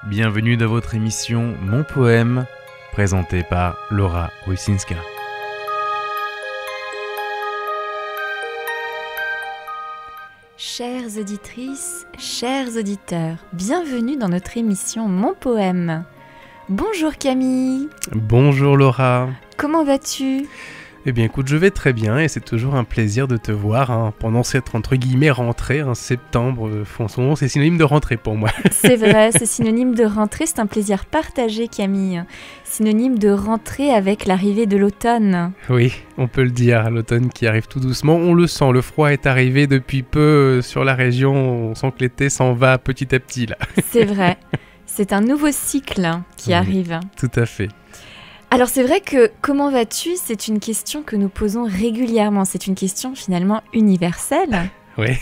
Bienvenue dans votre émission Mon Poème, présentée par Laura Łysinska. Chères auditrices, chers auditeurs, bienvenue dans notre émission Mon Poème. Bonjour Camille. Bonjour Laura. Comment vas-tu ? Eh bien écoute, je vais très bien et c'est toujours un plaisir de te voir pendant cette entre guillemets rentrée, septembre, en ce moment c'est synonyme de rentrée pour moi. C'est vrai, c'est synonyme de rentrée, c'est un plaisir partagé Camille. Synonyme de rentrée avec l'arrivée de l'automne. Oui, on peut le dire, l'automne qui arrive tout doucement, on le sent, le froid est arrivé depuis peu sur la région, on sent que l'été s'en va petit à petit là. C'est vrai, c'est un nouveau cycle qui arrive. Tout à fait. Alors c'est vrai que comment vas-tu ? C'est une question que nous posons régulièrement, c'est une question finalement universelle. Oui.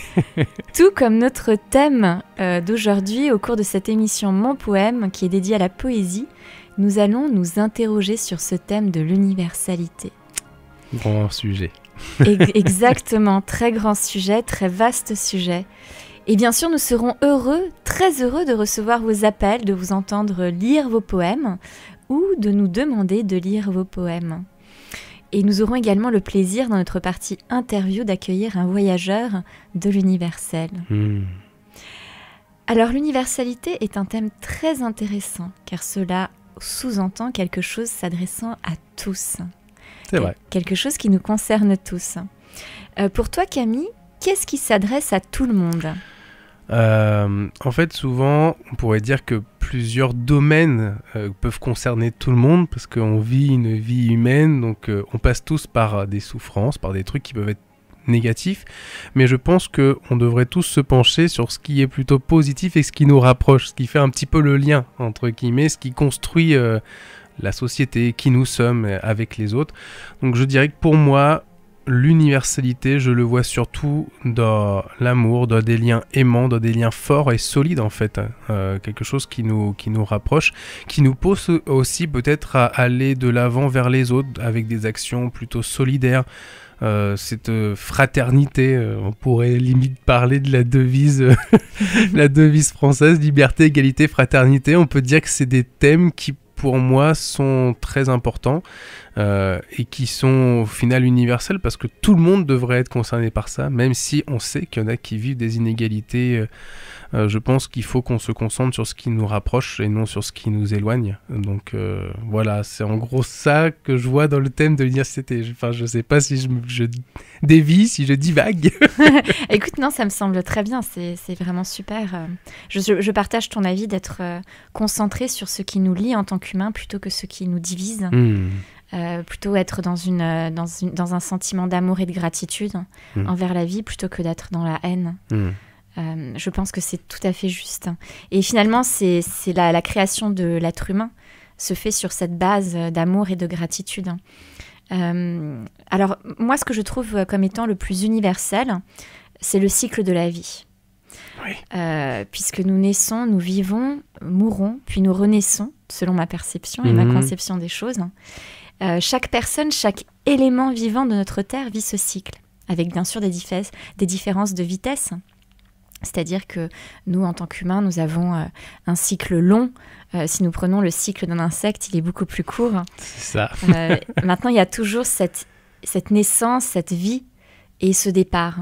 Tout comme notre thème d'aujourd'hui au cours de cette émission Mon Poème qui est dédiée à la poésie, nous allons nous interroger sur ce thème de l'universalité. Grand sujet. Exactement, très grand sujet, très vaste sujet. Et bien sûr, nous serons heureux, très heureux de recevoir vos appels, de vous entendre lire vos poèmes ou de nous demander de lire vos poèmes. Et nous aurons également le plaisir, dans notre partie interview, d'accueillir un voyageur de l'universel. Alors, l'universalité est un thème très intéressant, car cela sous-entend quelque chose s'adressant à tous. C'est vrai. Quelque chose qui nous concerne tous. Pour toi, Camille, qu'est-ce qui s'adresse à tout le monde ? En fait, souvent, on pourrait dire que plusieurs domaines peuvent concerner tout le monde parce qu'on vit une vie humaine, donc on passe tous par des souffrances, par des trucs qui peuvent être négatifs, mais je pense qu'on devrait tous se pencher sur ce qui est plutôt positif et ce qui nous rapproche, ce qui fait un petit peu le lien, entre guillemets, ce qui construit la société, qui nous sommes avec les autres. Donc je dirais que pour moi, l'universalité, je le vois surtout dans l'amour, dans des liens aimants, dans des liens forts et solides en fait. Quelque chose qui nous rapproche, qui nous pousse aussi peut-être à aller de l'avant vers les autres avec des actions plutôt solidaires. Cette fraternité, on pourrait limite parler de la devise, la devise française, liberté, égalité, fraternité. On peut dire que c'est des thèmes qui pour moi sont très importants et qui sont au final universels parce que tout le monde devrait être concerné par ça, même si on sait qu'il y en a qui vivent des inégalités. Je pense qu'il faut qu'on se concentre sur ce qui nous rapproche et non sur ce qui nous éloigne. Donc voilà, c'est en gros ça que je vois dans le thème de l'université. Enfin, je sais pas si je dévie, si je divague. Écoute, non, ça me semble très bien, c'est vraiment super. Je partage ton avis d'être concentré sur ce qui nous lie en tant qu'humains plutôt que ce qui nous divise. Plutôt être dans un sentiment d'amour et de gratitude envers la vie plutôt que d'être dans la haine. Je pense que c'est tout à fait juste. Et finalement, c'est la création de l'être humain se fait sur cette base d'amour et de gratitude. Alors, moi, ce que je trouve comme étant le plus universel, c'est le cycle de la vie. Oui. Puisque nous naissons, nous vivons, mourons, puis nous renaissons, selon ma perception et ma conception des choses. Chaque personne, chaque élément vivant de notre Terre vit ce cycle, avec bien sûr des différences de vitesse. C'est-à-dire que nous, en tant qu'humains, nous avons un cycle long. Si nous prenons le cycle d'un insecte, il est beaucoup plus court. C'est ça. Maintenant, il y a toujours cette naissance, cette vie et ce départ.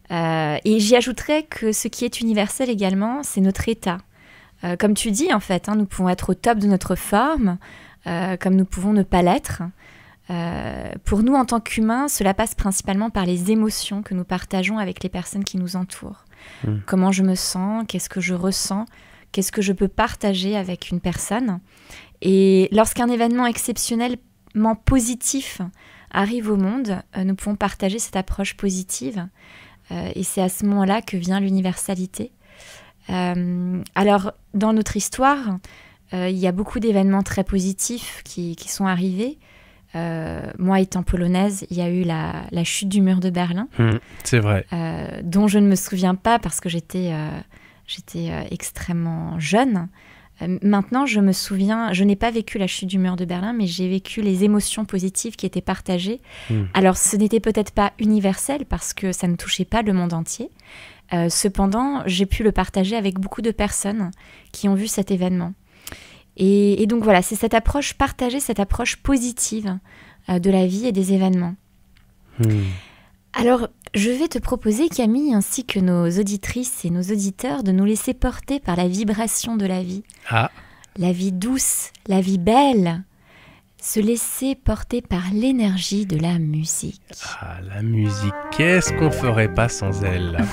Et j'y ajouterais que ce qui est universel également, c'est notre état. Comme tu dis, en fait, nous pouvons être au top de notre forme, comme nous pouvons ne pas l'être. Pour nous, en tant qu'humains, cela passe principalement par les émotions que nous partageons avec les personnes qui nous entourent. Comment je me sens, qu'est-ce que je ressens, qu'est-ce que je peux partager avec une personne. Et lorsqu'un événement exceptionnellement positif arrive au monde, nous pouvons partager cette approche positive. Et c'est à ce moment-là que vient l'universalité. Alors, dans notre histoire, il y a beaucoup d'événements très positifs qui sont arrivés. Moi, étant polonaise, il y a eu la chute du mur de Berlin. C'est vrai. Dont je ne me souviens pas parce que j'étais extrêmement jeune. Maintenant, je me souviens, je n'ai pas vécu la chute du mur de Berlin, mais j'ai vécu les émotions positives qui étaient partagées. Alors, ce n'était peut-être pas universel parce que ça ne touchait pas le monde entier, Cependant, j'ai pu le partager avec beaucoup de personnes qui ont vu cet événement. Et donc voilà, c'est cette approche partagée, cette approche positive de la vie et des événements. Alors, je vais te proposer, Camille, ainsi que nos auditrices et nos auditeurs, de nous laisser porter par la vibration de la vie. La vie douce, la vie belle. Se laisser porter par l'énergie de la musique. La musique, qu'est-ce qu'on ferait pas sans elle,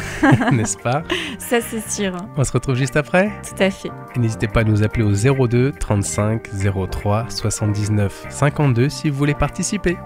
n'est-ce pas? Ça, c'est sûr. On se retrouve juste après? Tout à fait. Et n'hésitez pas à nous appeler au 02 35 03 79 52 si vous voulez participer.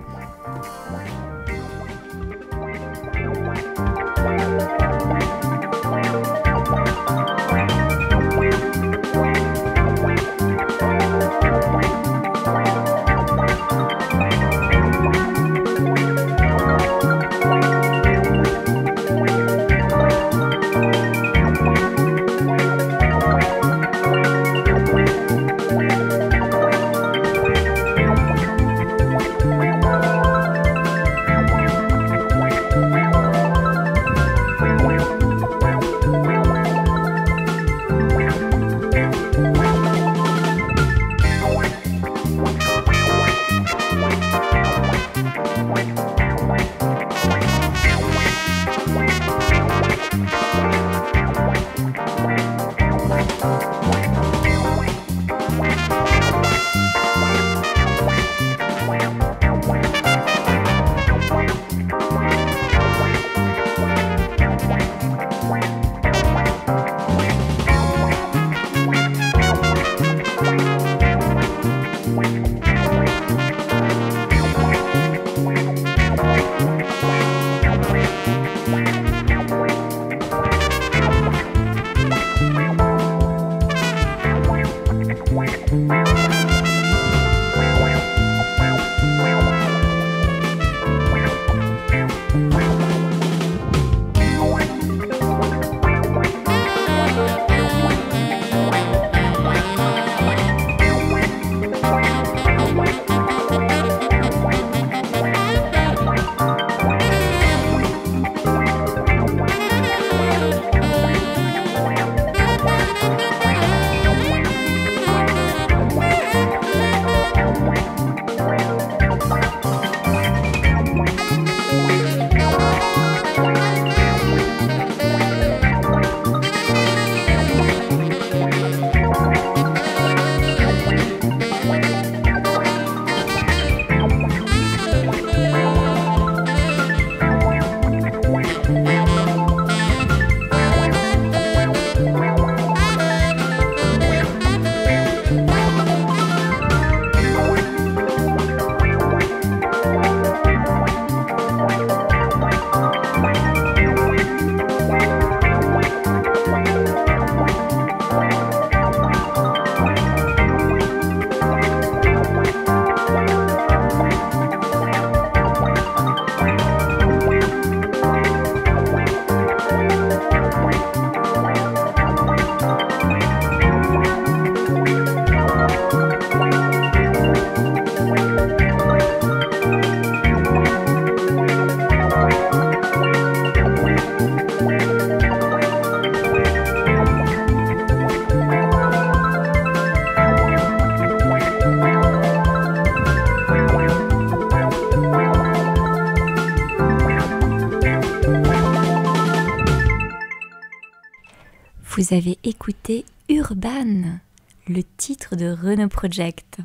Vous avez écouté Urban, le titre de Renaud Project.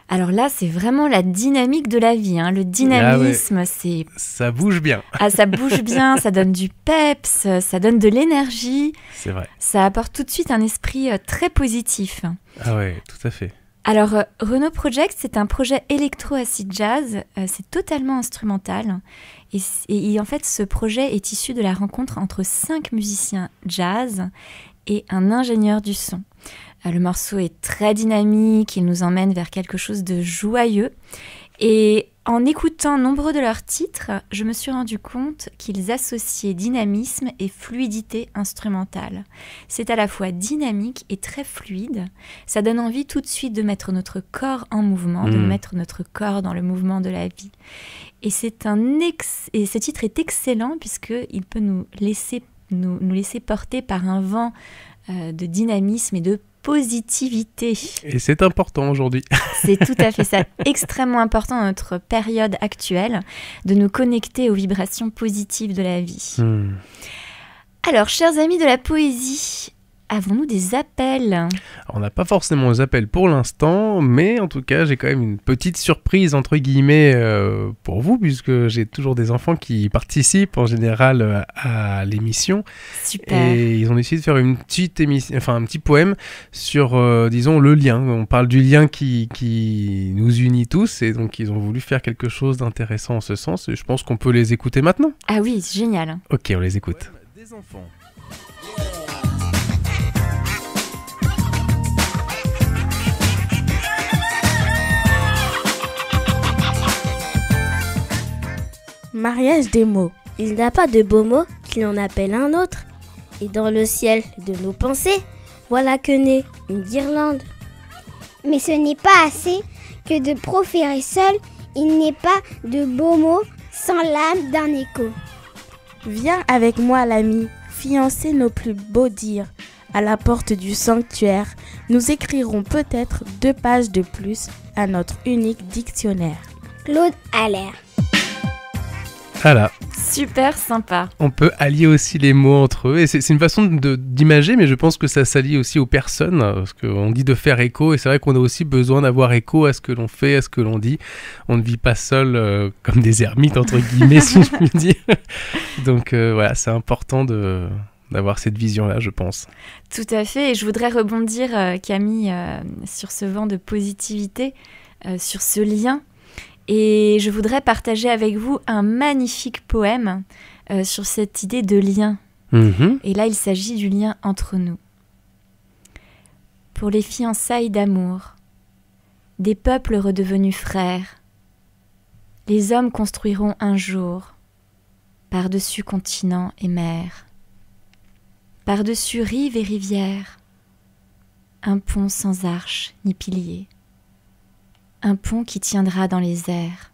Alors là, c'est vraiment la dynamique de la vie, hein. Le dynamisme, c'est... Ça bouge bien. Ça bouge bien, ça donne du peps, ça donne de l'énergie. C'est vrai. Ça apporte tout de suite un esprit très positif. Ah ouais, tout à fait. Alors, Renaud Project, c'est un projet électro-acid jazz, c'est totalement instrumental. Et en fait, ce projet est issu de la rencontre entre 5 musiciens jazz et un ingénieur du son. Le morceau est très dynamique, il nous emmène vers quelque chose de joyeux. Et en écoutant nombreux de leurs titres, je me suis rendu compte qu'ils associaient dynamisme et fluidité instrumentale. C'est à la fois dynamique et très fluide. Ça donne envie tout de suite de mettre notre corps en mouvement, de mettre notre corps dans le mouvement de la vie. Et ce titre est excellent puisqu'il peut nous laisser nous laisser porter par un vent de dynamisme et de positivité. Et c'est important aujourd'hui. C'est tout à fait ça, extrêmement important dans notre période actuelle, de nous connecter aux vibrations positives de la vie. Alors, chers amis de la poésie, avons-nous des appels ? Alors, on n'a pas forcément des appels pour l'instant, mais en tout cas, j'ai quand même une petite surprise, entre guillemets, pour vous, puisque j'ai toujours des enfants qui participent en général à l'émission. Super. Et ils ont décidé de faire une petite émission, enfin un petit poème sur, disons, le lien. On parle du lien qui nous unit tous, et donc ils ont voulu faire quelque chose d'intéressant en ce sens, et je pense qu'on peut les écouter maintenant. Ah oui, génial. Ok, on les écoute. Des enfants. Mariage des mots. Il n'a pas de beau mot qu'il en appelle un autre. Et dans le ciel de nos pensées, voilà que naît une guirlande. Mais ce n'est pas assez que de proférer seul, il n'est pas de beaux mots sans l'âme d'un écho. Viens avec moi l'ami, fiancer nos plus beaux dires. À la porte du sanctuaire, nous écrirons peut-être 2 pages de plus à notre unique dictionnaire. Claude Allaire. Voilà. Super sympa. On peut allier aussi les mots entre eux, et c'est une façon d'imager, mais je pense que ça s'allie aussi aux personnes, parce qu'on dit de faire écho, et c'est vrai qu'on a aussi besoin d'avoir écho à ce que l'on fait, à ce que l'on dit. On ne vit pas seul comme des ermites, entre guillemets, si je puis dire. Donc voilà, c'est important d'avoir cette vision-là, je pense. Tout à fait, et je voudrais rebondir, Camille, sur ce vent de positivité, sur ce lien. Et je voudrais partager avec vous un magnifique poème sur cette idée de lien. Et là, il s'agit du lien entre nous. Pour les fiançailles d'amour, des peuples redevenus frères, les hommes construiront un jour, par-dessus continents et mers, par-dessus rives et rivières, un pont sans arche ni pilier. Un pont qui tiendra dans les airs,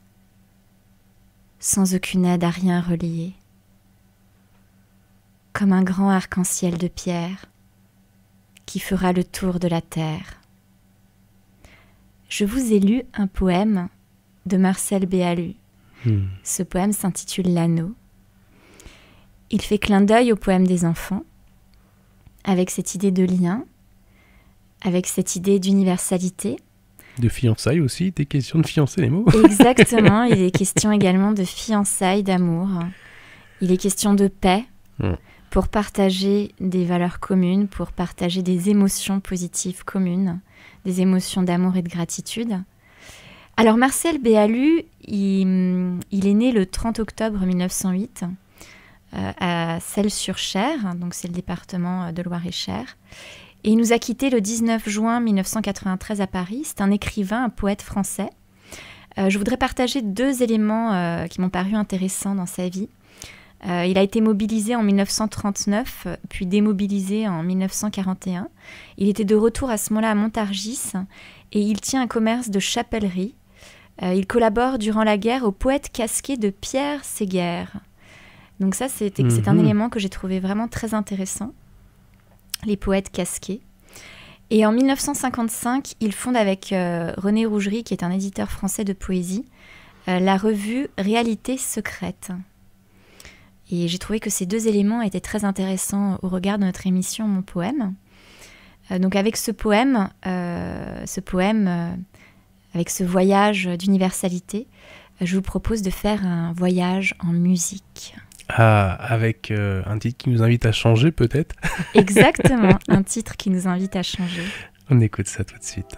sans aucune aide à rien relier, comme un grand arc-en-ciel de pierre qui fera le tour de la terre. Je vous ai lu un poème de Marcel Béalu. Ce poème s'intitule L'Anneau. Il fait clin d'œil au poème des enfants, avec cette idée de lien, avec cette idée d'universalité. De fiançailles aussi, des questions de fiancer les mots. Exactement, il est question également de fiançailles, d'amour. Il est question de paix, pour partager des valeurs communes, pour partager des émotions positives communes, des émotions d'amour et de gratitude. Alors Marcel Béalu, il est né le 30 octobre 1908 à Celles-sur-Cher, donc c'est le département de Loir-et-Cher. Et il nous a quittés le 19 juin 1993 à Paris. C'est un écrivain, un poète français. Je voudrais partager 2 éléments qui m'ont paru intéressants dans sa vie. Il a été mobilisé en 1939, puis démobilisé en 1941. Il était de retour à ce moment-là à Montargis et il tient un commerce de chapellerie. Il collabore durant la guerre au poète casqué de Pierre Séguer. Donc ça, c'est un élément que j'ai trouvé vraiment très intéressant. Les poètes casqués. Et en 1955, il fonde avec René Rougerie, qui est un éditeur français de poésie, la revue Réalité secrète. Et j'ai trouvé que ces 2 éléments étaient très intéressants au regard de notre émission Mon Poème. Donc avec ce poème, avec ce voyage d'universalité, je vous propose de faire un voyage en musique. Ah, avec un titre qui nous invite à changer peut-être. Exactement, un titre qui nous invite à changer. On écoute ça tout de suite.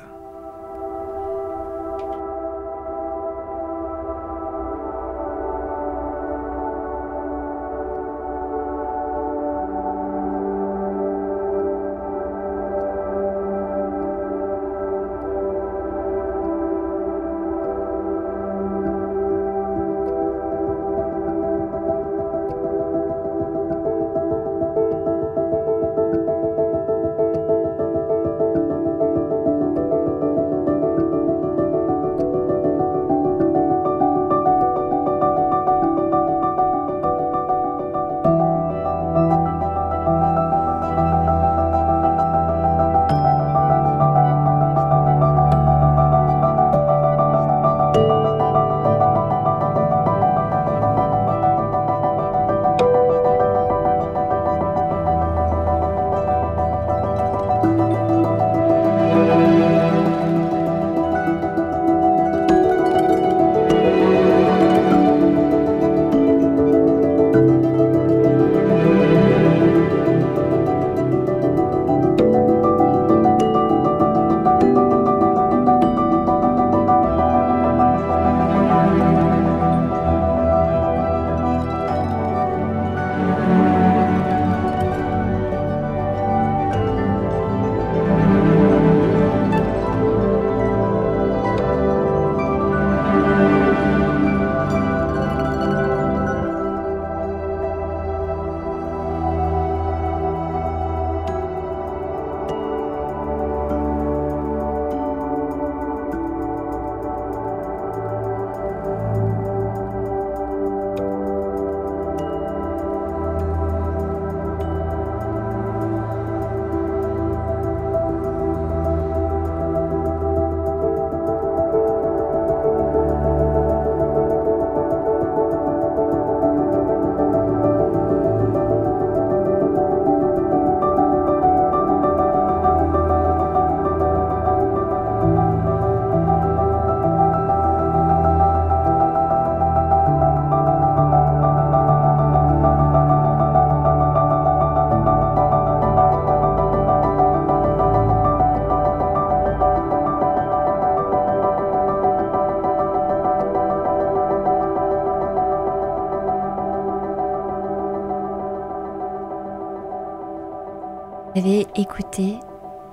Vous avez écouté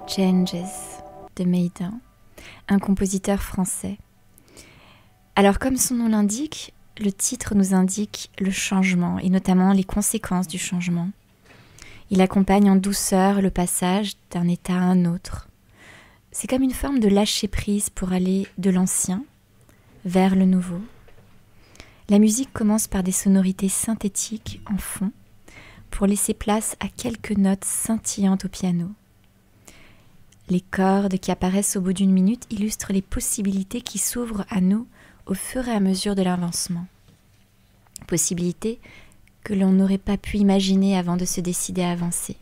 Changes de Maiden, un compositeur français. Alors comme son nom l'indique, le titre nous indique le changement et notamment les conséquences du changement. Il accompagne en douceur le passage d'un état à un autre. C'est comme une forme de lâcher-prise pour aller de l'ancien vers le nouveau. La musique commence par des sonorités synthétiques en fond pour laisser place à quelques notes scintillantes au piano. Les cordes qui apparaissent au bout d'une minute illustrent les possibilités qui s'ouvrent à nous au fur et à mesure de l'avancement. Possibilités que l'on n'aurait pas pu imaginer avant de se décider à avancer.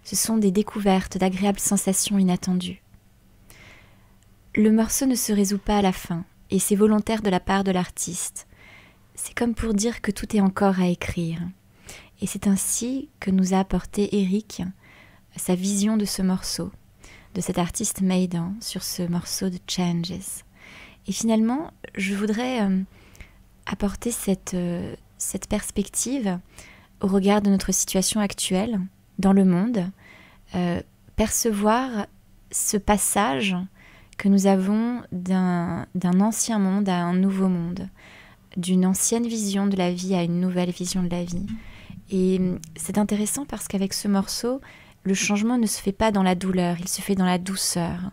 Ce sont des découvertes d'agréables sensations inattendues. Le morceau ne se résout pas à la fin, et c'est volontaire de la part de l'artiste. C'est comme pour dire que tout est encore à écrire. Et c'est ainsi que nous a apporté Eric sa vision de ce morceau, de cet artiste Maiden sur ce morceau de Changes. Et finalement, je voudrais apporter cette perspective au regard de notre situation actuelle dans le monde, percevoir ce passage que nous avons d'un ancien monde à un nouveau monde, d'une ancienne vision de la vie à une nouvelle vision de la vie. Et c'est intéressant parce qu'avec ce morceau, le changement ne se fait pas dans la douleur, il se fait dans la douceur,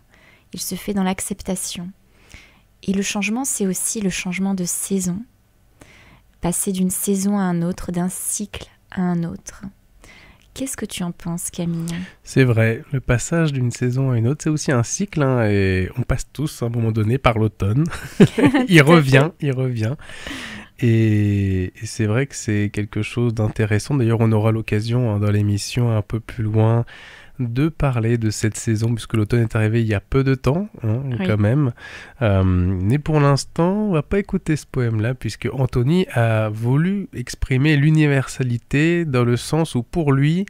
il se fait dans l'acceptation. Et le changement, c'est aussi le changement de saison, passer d'une saison à un autre, d'un cycle à un autre. Qu'est-ce que tu en penses, Camille ? C'est vrai, le passage d'une saison à une autre, c'est aussi un cycle, hein, et on passe tous à un moment donné par l'automne. il revient. Et c'est vrai que c'est quelque chose d'intéressant. D'ailleurs, on aura l'occasion dans l'émission un peu plus loin de parler de cette saison, puisque l'automne est arrivé il y a peu de temps, quand même. Mais pour l'instant, on va pas écouter ce poème-là, puisque Anthony a voulu exprimer l'universalité dans le sens où, pour lui,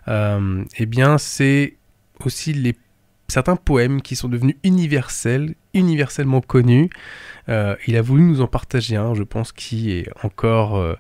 eh bien, c'est aussi certains poèmes qui sont devenus universellement connus. Il a voulu nous en partager un, je pense, qui est encore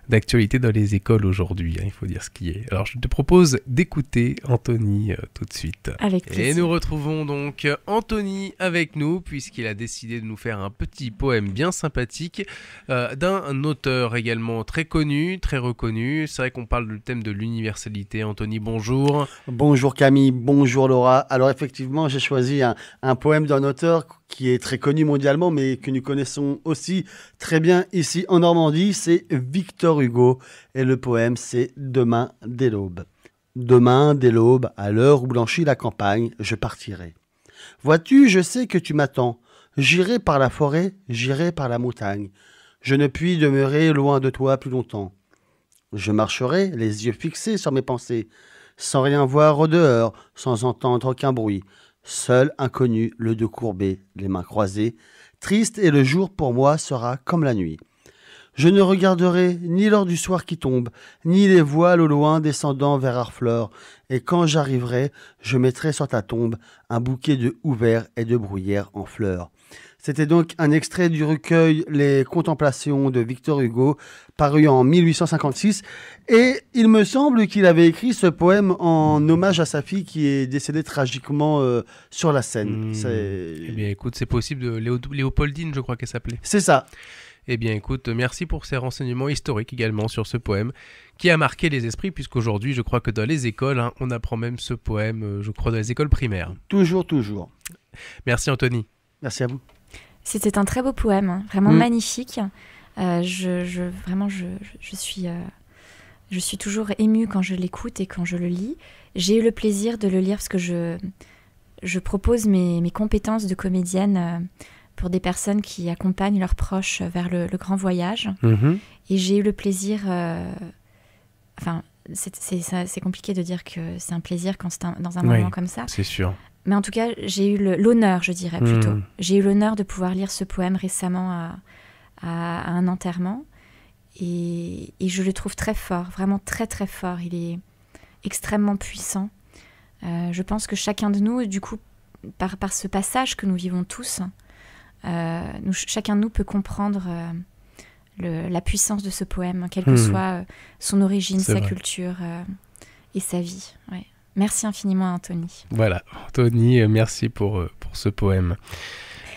d'actualité dans les écoles aujourd'hui, il faut dire ce qui est. Alors je te propose d'écouter Anthony tout de suite. Avec plaisir. Et nous retrouvons donc Anthony avec nous, puisqu'il a décidé de nous faire un petit poème bien sympathique d'un auteur également très connu, très reconnu. C'est vrai qu'on parle du thème de l'universalité. Anthony, bonjour. Bonjour Camille, bonjour Laura. Alors effectivement, j'ai choisi un poème d'un auteur qui est très connu mondialement, mais que nous connaissons aussi très bien ici en Normandie, c'est Victor Hugo. Et le poème, c'est « Demain dès l'aube ». Demain dès l'aube, à l'heure où blanchit la campagne, je partirai. Vois-tu, je sais que tu m'attends. J'irai par la forêt, j'irai par la montagne. Je ne puis demeurer loin de toi plus longtemps. Je marcherai, les yeux fixés sur mes pensées, sans rien voir au dehors, sans entendre aucun bruit. Seul, inconnu, le dos courbé, les mains croisées, triste, et le jour pour moi sera comme la nuit. Je ne regarderai ni l'heure du soir qui tombe, ni les voiles au loin descendant vers Harfleur, et quand j'arriverai, je mettrai sur ta tombe un bouquet de houverts et de bruyères en fleurs. C'était donc un extrait du recueil Les Contemplations de Victor Hugo, paru en 1856. Et il me semble qu'il avait écrit ce poème en hommage à sa fille qui est décédée tragiquement sur la scène. Eh bien, écoute, c'est possible, de Léopoldine, je crois qu'elle s'appelait. C'est ça. Eh bien, écoute, merci pour ces renseignements historiques également sur ce poème qui a marqué les esprits, puisqu'aujourd'hui, je crois que dans les écoles, on apprend même ce poème, je crois, dans les écoles primaires. Toujours, toujours. Merci, Anthony. Merci à vous. C'était un très beau poème, vraiment magnifique. Je suis toujours émue quand je l'écoute et quand je le lis. J'ai eu le plaisir de le lire parce que je propose mes compétences de comédienne pour des personnes qui accompagnent leurs proches vers le grand voyage. Et j'ai eu le plaisir... c'est compliqué de dire que c'est un plaisir quand c'est dans un moment comme ça. C'est sûr. Mais en tout cas, j'ai eu l'honneur, je dirais plutôt. J'ai eu l'honneur de pouvoir lire ce poème récemment à un enterrement. Et je le trouve très fort, vraiment très très fort. Il est extrêmement puissant. Je pense que chacun de nous, du coup, par ce passage que nous vivons tous, chacun de nous peut comprendre la puissance de ce poème, quelle que soit son origine, sa culture et sa vie. Ouais. Merci infiniment, Anthony. Voilà, Anthony, merci pour ce poème.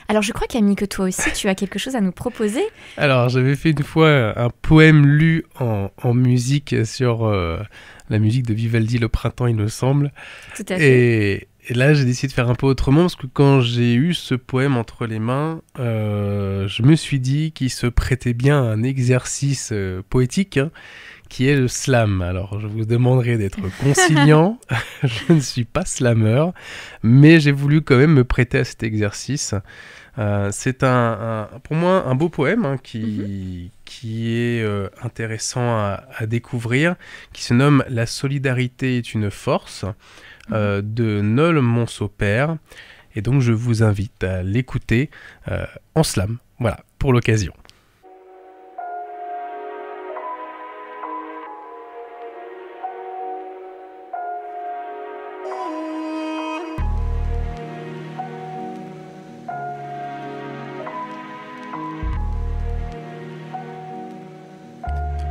Alors, je crois, Camille, que toi aussi, tu as quelque chose à nous proposer. Alors, j'avais fait une fois un poème lu en musique sur la musique de Vivaldi, Le Printemps, il me semble. Tout à fait. Et là, j'ai décidé de faire un peu autrement, parce que quand j'ai eu ce poème entre les mains, je me suis dit qu'il se prêtait bien à un exercice poétique, qui est le slam. Alors, je vous demanderai d'être conciliant. Je ne suis pas slammer, mais j'ai voulu quand même me prêter à cet exercice. C'est pour moi un beau poème qui est intéressant à découvrir, qui se nomme « La solidarité est une force » de Nol Monceau-Père. Et donc, je vous invite à l'écouter en slam. Voilà, pour l'occasion.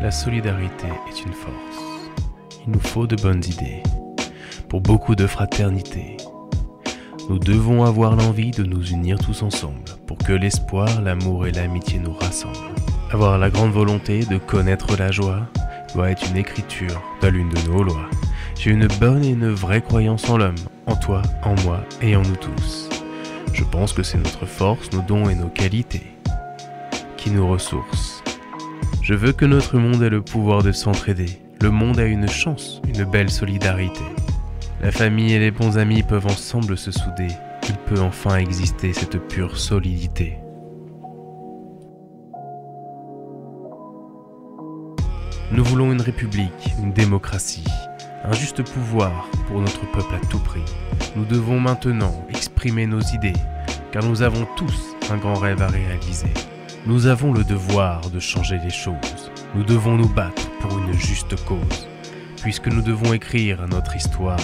La solidarité est une force. Il nous faut de bonnes idées, pour beaucoup de fraternité. Nous devons avoir l'envie de nous unir tous ensemble, pour que l'espoir, l'amour et l'amitié nous rassemblent. Avoir la grande volonté de connaître la joie doit être une écriture dans l'une de nos lois. J'ai une bonne et une vraie croyance en l'homme, en toi, en moi et en nous tous. Je pense que c'est notre force, nos dons et nos qualités qui nous ressourcent. Je veux que notre monde ait le pouvoir de s'entraider. Le monde a une chance, une belle solidarité. La famille et les bons amis peuvent ensemble se souder. Il peut enfin exister cette pure solidité. Nous voulons une république, une démocratie, un juste pouvoir pour notre peuple à tout prix. Nous devons maintenant exprimer nos idées, car nous avons tous un grand rêve à réaliser. Nous avons le devoir de changer les choses. Nous devons nous battre pour une juste cause. Puisque nous devons écrire notre histoire,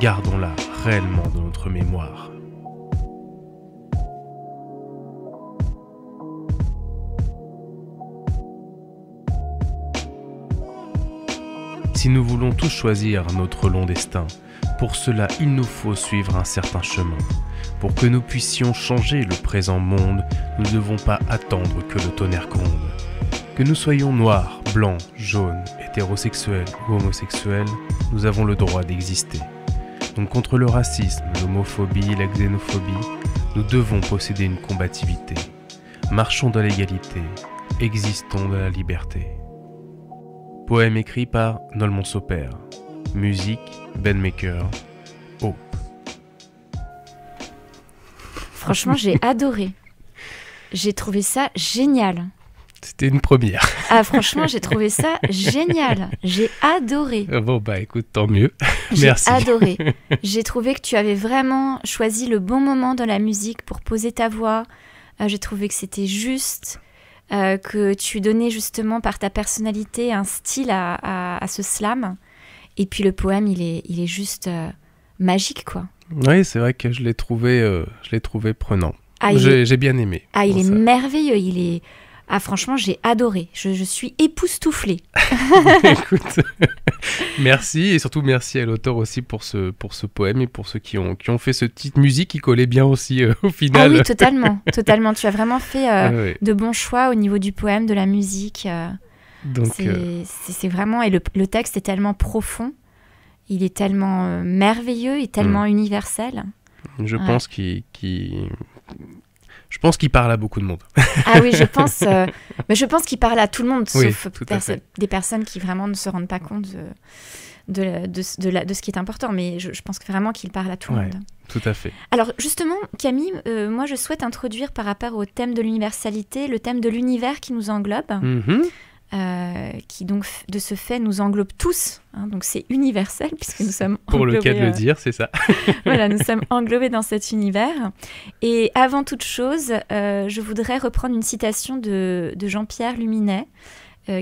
gardons-la réellement dans notre mémoire. Si nous voulons tous choisir notre long destin, pour cela il nous faut suivre un certain chemin. Pour que nous puissions changer le présent monde, nous ne devons pas attendre que le tonnerre gronde. Que nous soyons noirs, blancs, jaunes, hétérosexuels ou homosexuels, nous avons le droit d'exister. Donc contre le racisme, l'homophobie, la xénophobie, nous devons posséder une combativité. Marchons dans l'égalité, existons dans la liberté. Poème écrit par Nol Monceau-Père. Musique, Ben Maker. Hope. Franchement, j'ai adoré. J'ai trouvé ça génial. C'était une première. Ah, franchement, j'ai trouvé ça génial. J'ai adoré. Bon, bah écoute, tant mieux. J'ai Merci. adoré. J'ai trouvé que tu avais vraiment choisi le bon moment dans la musique pour poser ta voix. J'ai trouvé que c'était juste, que tu donnais justement par ta personnalité un style à ce slam. Et puis le poème, il est juste magique, quoi. Oui, c'est vrai que je l'ai trouvé prenant. Ah, j'ai bien aimé. Ah, il est ça. merveilleux. Ah, franchement, j'ai adoré. Je suis époustouflée. Écoute, merci et surtout merci à l'auteur aussi pour ce poème et pour ceux qui ont fait cette petite musique qui collait bien aussi au final. Ah oui, totalement. Tu as vraiment fait ouais. de bons choix au niveau du poème, de la musique. Donc, c'est vraiment... Et le texte est tellement profond. Il est tellement merveilleux et tellement universel. Je pense qu'il parle à beaucoup de monde. Ah oui, je pense qu'il parle à tout le monde, Oui, sauf tout à fait. des personnes qui vraiment ne se rendent pas compte de ce qui est important. Mais je pense vraiment qu'il parle à tout le Ouais. monde. Tout à fait. Alors justement, Camille, moi je souhaite introduire par rapport au thème de l'universalité, le thème de l'univers qui nous englobe. Mhm. Qui donc de ce fait nous englobe tous, hein, donc c'est universel puisque nous sommes Pour englobés, le cas de le dire, c'est ça. voilà, nous sommes englobés dans cet univers. Et avant toute chose, je voudrais reprendre une citation de Jean-Pierre Luminet,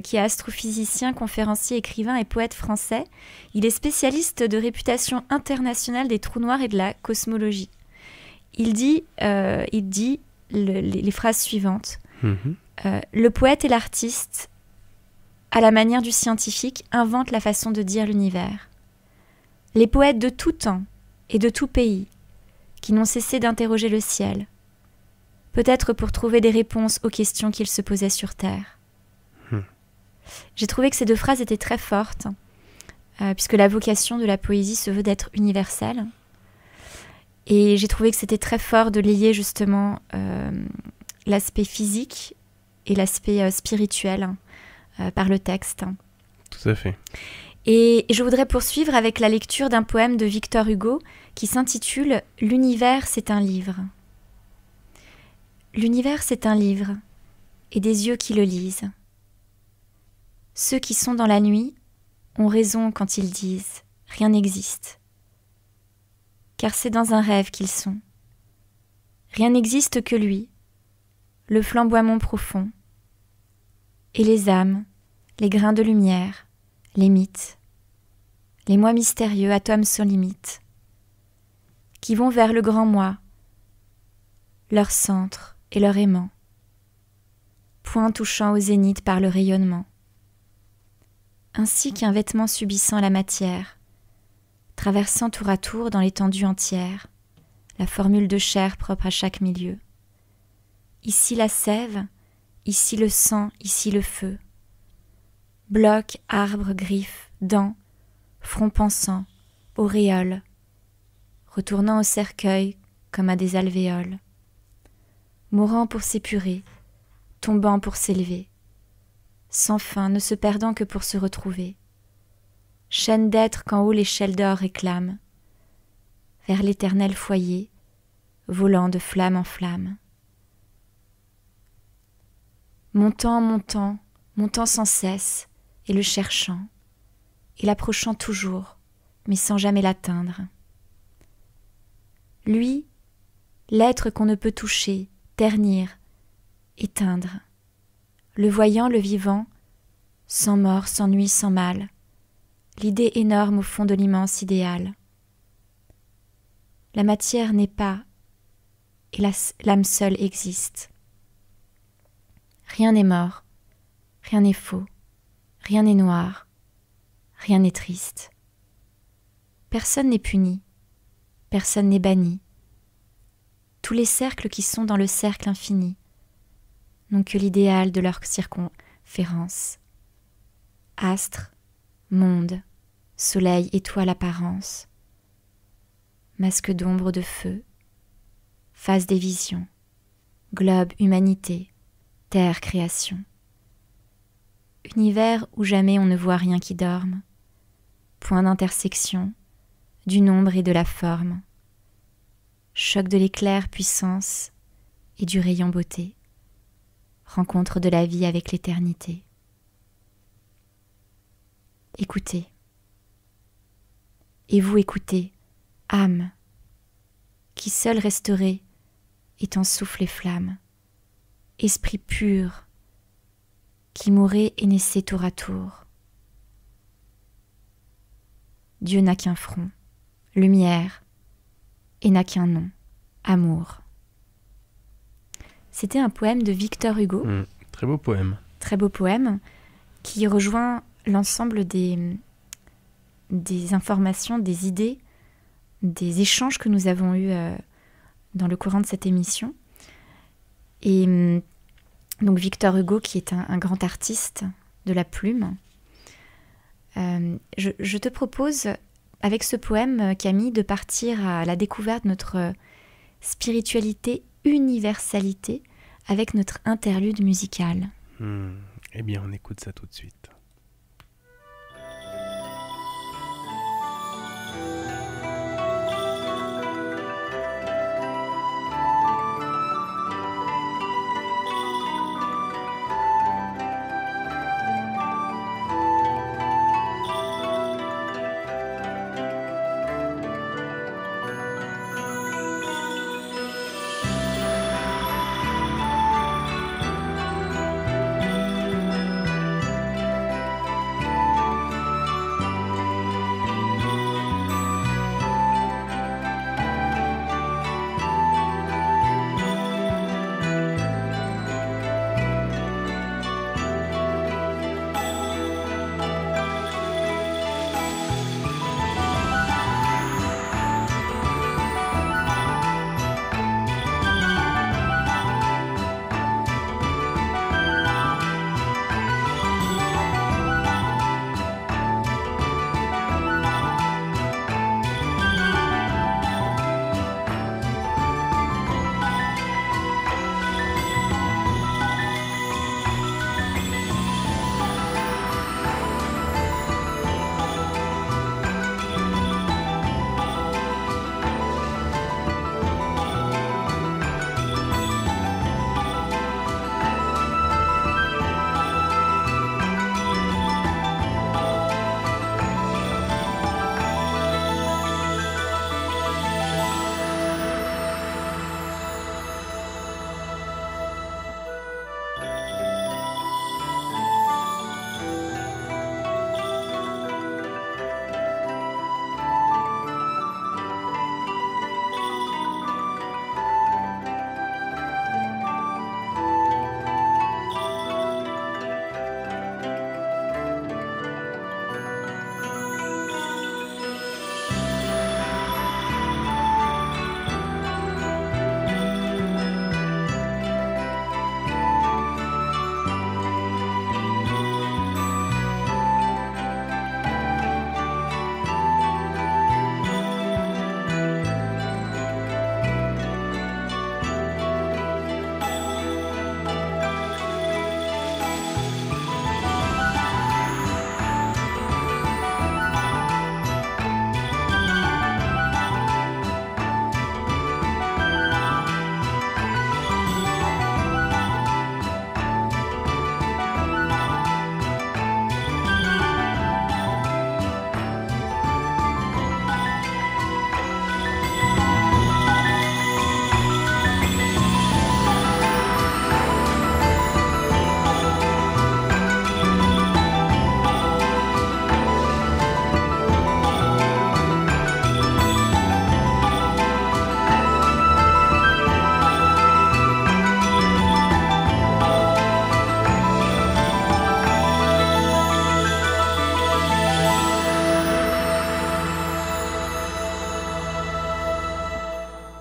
qui est astrophysicien, conférencier, écrivain et poète français. Il est spécialiste de réputation internationale des trous noirs et de la cosmologie. Il dit les phrases suivantes. Mhm. Le poète et l'artiste, à la manière du scientifique, invente la façon de dire l'univers. les poètes de tout temps et de tout pays, qui n'ont cessé d'interroger le ciel, peut-être pour trouver des réponses aux questions qu'ils se posaient sur Terre. J'ai trouvé que ces deux phrases étaient très fortes, puisque la vocation de la poésie se veut d'être universelle. Et j'ai trouvé que c'était très fort de lier justement l'aspect physique et l'aspect spirituel par le texte. Tout à fait. Et je voudrais poursuivre avec la lecture d'un poème de Victor Hugo qui s'intitule « L'univers, c'est un livre ». L'univers, c'est un livre, et des yeux qui le lisent. Ceux qui sont dans la nuit ont raison quand ils disent « rien n'existe ». Car c'est dans un rêve qu'ils sont. Rien n'existe que lui, le flamboiement profond, et les âmes, les grains de lumière, les mythes, les moi mystérieux, atomes sans limite, qui vont vers le grand moi, leur centre et leur aimant, point touchant au zénith par le rayonnement, ainsi qu'un vêtement subissant la matière, traversant tour à tour dans l'étendue entière, la formule de chair propre à chaque milieu. Ici la sève, ici le sang, ici le feu, blocs, arbres, griffes, dents, front pensant, auréole, retournant au cercueil comme à des alvéoles, mourant pour s'épurer, tombant pour s'élever, sans fin, ne se perdant que pour se retrouver, chaîne d'êtres qu'en haut l'échelle d'or réclame, vers l'éternel foyer, volant de flamme en flamme. Montant, montant, montant sans cesse, et le cherchant, et l'approchant toujours, mais sans jamais l'atteindre. Lui, l'être qu'on ne peut toucher, ternir, éteindre, le voyant, le vivant, sans mort, sans nuit, sans mal, l'idée énorme au fond de l'immense idéal. La matière n'est pas, et l'âme seule existe. Rien n'est mort, rien n'est faux, rien n'est noir, rien n'est triste. Personne n'est puni, personne n'est banni. Tous les cercles qui sont dans le cercle infini n'ont que l'idéal de leur circonférence. Astre, monde, soleil, étoile, apparence, masque d'ombre, de feu, phase des visions, globe, humanité, terre, création. Univers où jamais on ne voit rien qui dorme, point d'intersection du nombre et de la forme, choc de l'éclair, puissance et du rayon beauté, rencontre de la vie avec l'éternité. Écoutez. Et vous écoutez, âme, qui seule resterez, étant souffle et flamme, esprit pur, qui mourrez et naissez tour à tour. Dieu n'a qu'un front, lumière, et n'a qu'un nom, amour. C'était un poème de Victor Hugo. Très beau poème. Très beau poème, qui rejoint l'ensemble des informations, des idées, des échanges que nous avons eus dans le courant de cette émission. Et donc Victor Hugo, qui est un grand artiste de la plume. Je te propose, avec ce poème, Camille, de partir à la découverte de notre spiritualité, universalité, avec notre interlude musical. Eh bien, on écoute ça tout de suite.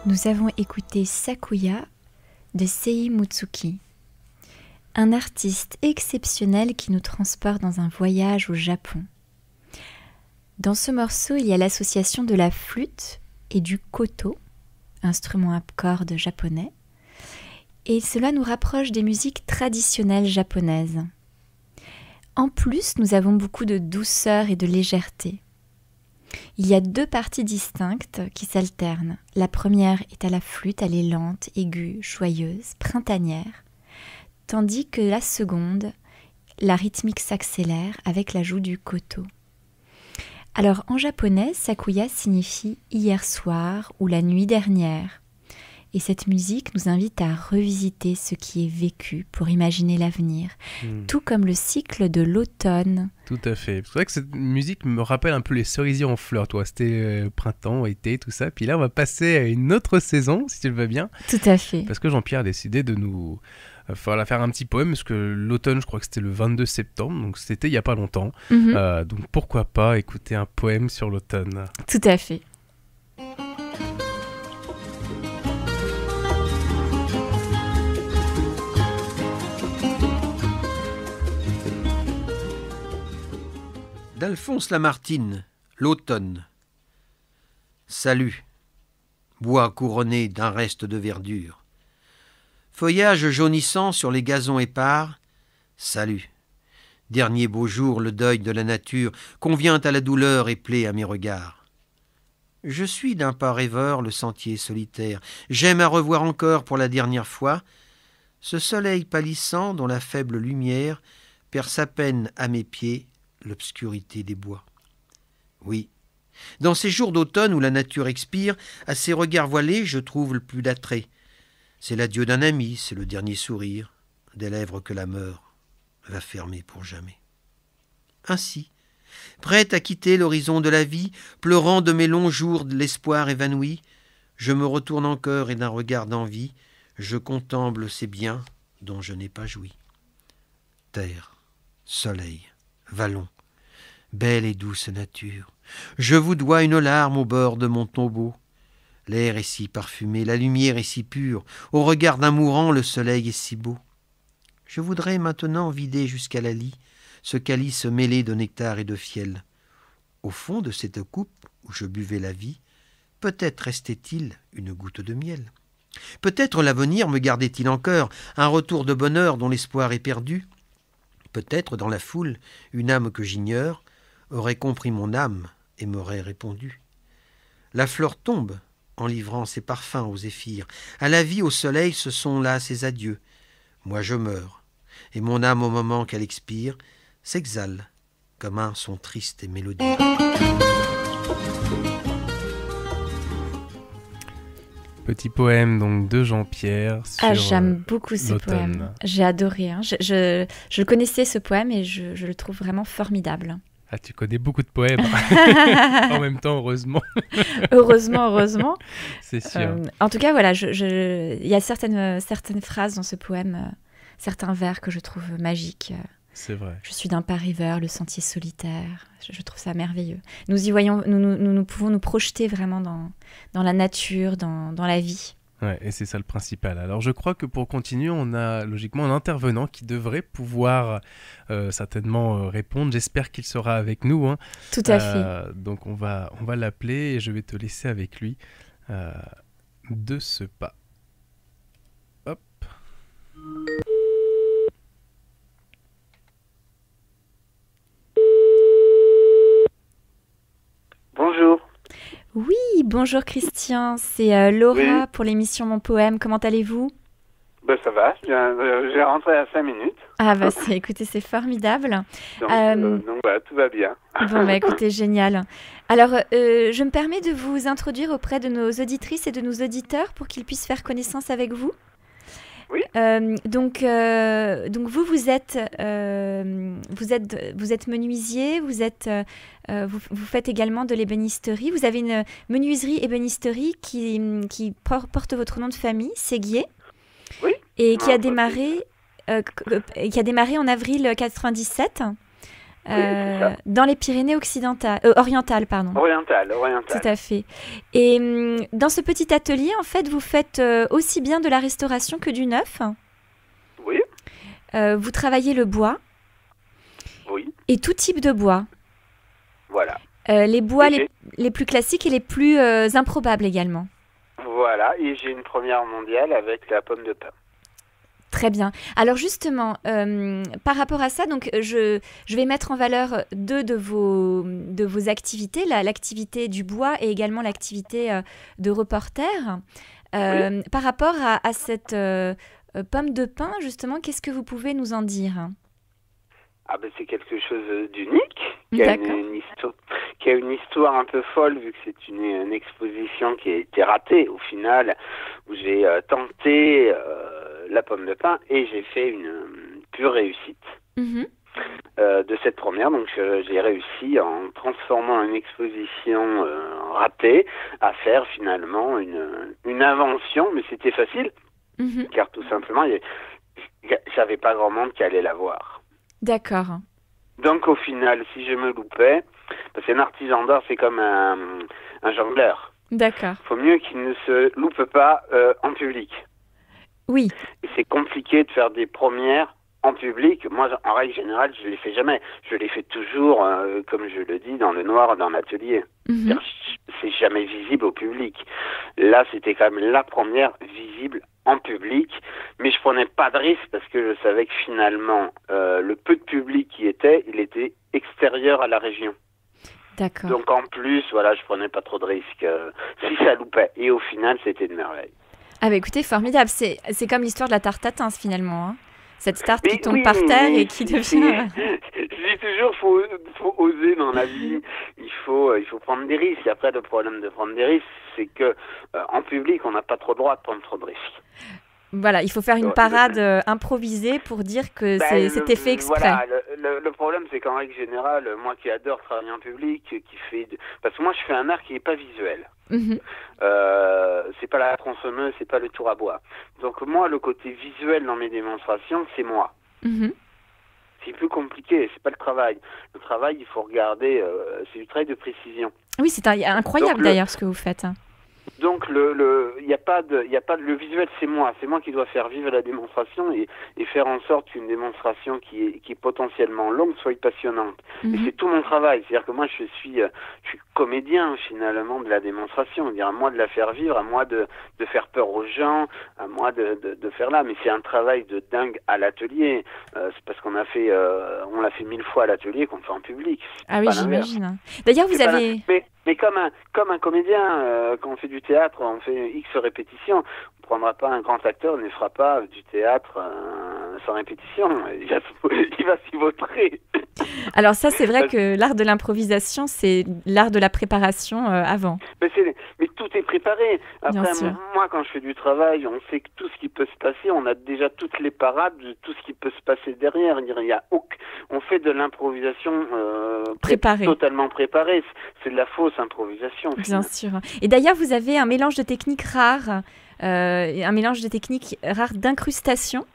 nous avons écouté Sakuya de Sei Mutsuki, un artiste exceptionnel qui nous transporte dans un voyage au Japon. Dans ce morceau, il y a l'association de la flûte et du koto, instrument à cordes japonais, et cela nous rapproche des musiques traditionnelles japonaises. En plus, nous avons beaucoup de douceur et de légèreté. Il y a 2 parties distinctes qui s'alternent. La première est à la flûte, elle est lente, aiguë, joyeuse, printanière, tandis que la seconde, la rythmique s'accélère avec l'ajout du koto. Alors en japonais, Sakuya signifie « hier soir » ou « la nuit dernière ». Et cette musique nous invite à revisiter ce qui est vécu pour imaginer l'avenir, tout comme le cycle de l'automne. Tout à fait. C'est vrai que cette musique me rappelle un peu les cerisiers en fleurs, toi. C'était printemps, été, tout ça. Puis là, on va passer à une autre saison, si tu le veux bien. Tout à fait. Parce que Jean-Pierre a décidé de nous faire un petit poème, parce que l'automne, je crois que c'était le 22 septembre, donc c'était il n'y a pas longtemps. Donc pourquoi pas écouter un poème sur l'automne. Tout à fait. D'Alphonse Lamartine, l'automne. Salut, bois couronné d'un reste de verdure. Feuillage jaunissant sur les gazons épars. Salut, dernier beau jour, le deuil de la nature convient à la douleur et plaît à mes regards. Je suis d'un pas rêveur le sentier solitaire. J'aime à revoir encore pour la dernière fois ce soleil pâlissant dont la faible lumière perce à peine à mes pieds l'obscurité des bois. Oui, dans ces jours d'automne où la nature expire, à ses regards voilés, je trouve le plus d'attrait. C'est l'adieu d'un ami, c'est le dernier sourire des lèvres que la mort va fermer pour jamais. Ainsi, prête à quitter l'horizon de la vie, pleurant de mes longs jours de l'espoir évanoui, je me retourne encore et d'un regard d'envie, je contemple ces biens dont je n'ai pas joui. Terre, soleil, vallon, belle et douce nature, je vous dois une larme au bord de mon tombeau. L'air est si parfumé, la lumière est si pure, au regard d'un mourant le soleil est si beau. Je voudrais maintenant vider jusqu'à la lie ce calice mêlé de nectar et de fiel. Au fond de cette coupe où je buvais la vie, peut-être restait-il une goutte de miel. Peut-être l'avenir me gardait-il encore un retour de bonheur dont l'espoir est perdu. Peut-être dans la foule, une âme que j'ignore aurait compris mon âme et m'aurait répondu. La fleur tombe en livrant ses parfums aux zéphyrs. À la vie, au soleil, ce sont là ses adieux. Moi je meurs, et mon âme au moment qu'elle expire s'exhale comme un son triste et mélodieux. Petit poème donc de Jean-Pierre sur j'aime beaucoup ce l'automne. poème. J'ai adoré. Je connaissais ce poème et je le trouve vraiment formidable. Ah, tu connais beaucoup de poèmes. En même temps, heureusement. Heureusement. C'est sûr. En tout cas, voilà, il y a certaines phrases dans ce poème, certains vers que je trouve magiques. C'est vrai. Je suis d'un pas rêveur, le sentier solitaire. Je trouve ça merveilleux. Nous pouvons nous projeter vraiment dans la nature, dans la vie. Ouais, et c'est ça le principal. Alors je crois que pour continuer, on a logiquement un intervenant qui devrait pouvoir certainement répondre. J'espère qu'il sera avec nous. Hein. Tout à fait. Donc on va l'appeler et je vais te laisser avec lui de ce pas. Hop. Bonjour. Oui, bonjour Christian, c'est Laura Oui. pour l'émission Mon Poème. Comment allez-vous ? Ben, ça va, j'ai rentré à 5 minutes. Ah bah écoutez, c'est formidable. Donc voilà, tout va bien. Bon bah écoutez, génial. Alors, je me permets de vous introduire auprès de nos auditrices et de nos auditeurs pour qu'ils puissent faire connaissance avec vous. Oui. Donc vous êtes menuisier, vous faites également de l'ébénisterie. Vous avez une menuiserie ébénisterie qui porte votre nom de famille, Séguier. Oui. Et qui a démarré en avril 97. c'est ça. dans les Pyrénées orientales, pardon. Oriental. Tout à fait. Et dans ce petit atelier, en fait, vous faites aussi bien de la restauration que du neuf. Oui, Vous travaillez le bois oui, et tout type de bois. voilà. Les bois Et les plus classiques et les plus improbables également. Voilà, et j'ai une première mondiale avec la pomme de pin. Très bien. Alors justement, par rapport à ça, donc je vais mettre en valeur deux de vos activités, l'activité du bois et également l'activité de reporter. Par rapport à cette pomme de pin, justement, qu'est-ce que vous pouvez nous en dire? Ah ben c'est quelque chose d'unique, qui a une histoire un peu folle, vu que c'est une exposition qui a été ratée au final, où j'ai tenté la pomme de pin et j'ai fait une pure réussite de cette première. Donc j'ai réussi, en transformant une exposition ratée, à faire finalement une invention, mais c'était facile, car tout simplement, j'avais pas grand monde qui allait la voir. D'accord. Donc au final, si je me loupais, parce qu'un artisan d'art, c'est comme un jongleur. D'accord. Il faut mieux qu'il ne se loupe pas en public. Oui. Et c'est compliqué de faire des premières en public. Moi, en règle générale, je ne les fais jamais. Je les fais toujours, comme je le dis, dans le noir, dans l'atelier. C'est jamais visible au public. Là, c'était quand même la première visible en public, mais je prenais pas de risque parce que je savais que finalement, le peu de public qui était, il était extérieur à la région. D'accord. Donc en plus, voilà, je prenais pas trop de risques si ça loupait. Et au final, c'était de merveille. Ah bah écoutez, formidable. C'est comme l'histoire de la tarte tatin finalement. Hein. Cette tarte qui Mais tombe oui, par terre mais et qui devient... Je dis toujours, faut oser dans la vie. Il faut prendre des risques. Et après, le problème de prendre des risques, c'est que en public, on n'a pas trop le droit de prendre trop de risques. Voilà, il faut faire une parade improvisée pour dire que c'était fait exprès. Voilà, le problème, c'est qu'en règle générale, moi qui adore travailler en public, parce que moi, je fais un art qui n'est pas visuel. C'est pas la tronçonneuse, c'est pas le tour à bois. Donc moi, le côté visuel dans mes démonstrations, c'est moi. C'est plus compliqué, c'est pas le travail. Le travail, il faut regarder, c'est du travail de précision. Oui, c'est incroyable d'ailleurs ce que vous faites. Donc il y a pas de le visuel, c'est moi qui dois faire vivre la démonstration et faire en sorte qu'une démonstration qui est potentiellement longue soit passionnante. Et c'est tout mon travail, c'est-à-dire que moi je suis comédien finalement de la démonstration, c'est-à-dire à moi de la faire vivre, à moi de faire peur aux gens, à moi de faire là, mais c'est un travail de dingue à l'atelier. C'est parce qu'on l'a fait 1000 fois à l'atelier qu'on le fait en public. Ah oui, j'imagine. D'ailleurs, vous avez... Mais comme un comédien, quand on fait du théâtre, on fait X répétitions. On ne prendra pas un grand acteur, ne fera pas du théâtre sans répétition. Il va s'y vautrer. Alors ça, c'est vrai que l'art de l'improvisation, c'est l'art de la préparation avant. Mais tout est préparé. Après, moi, quand je fais du travail, on sait que tout ce qui peut se passer, on a déjà toutes les parades de tout ce qui peut se passer derrière. On fait de l'improvisation préparée. Totalement préparée. C'est de la fausse improvisation. Bien sûr. Et d'ailleurs, vous avez un mélange de techniques rares, d'incrustation.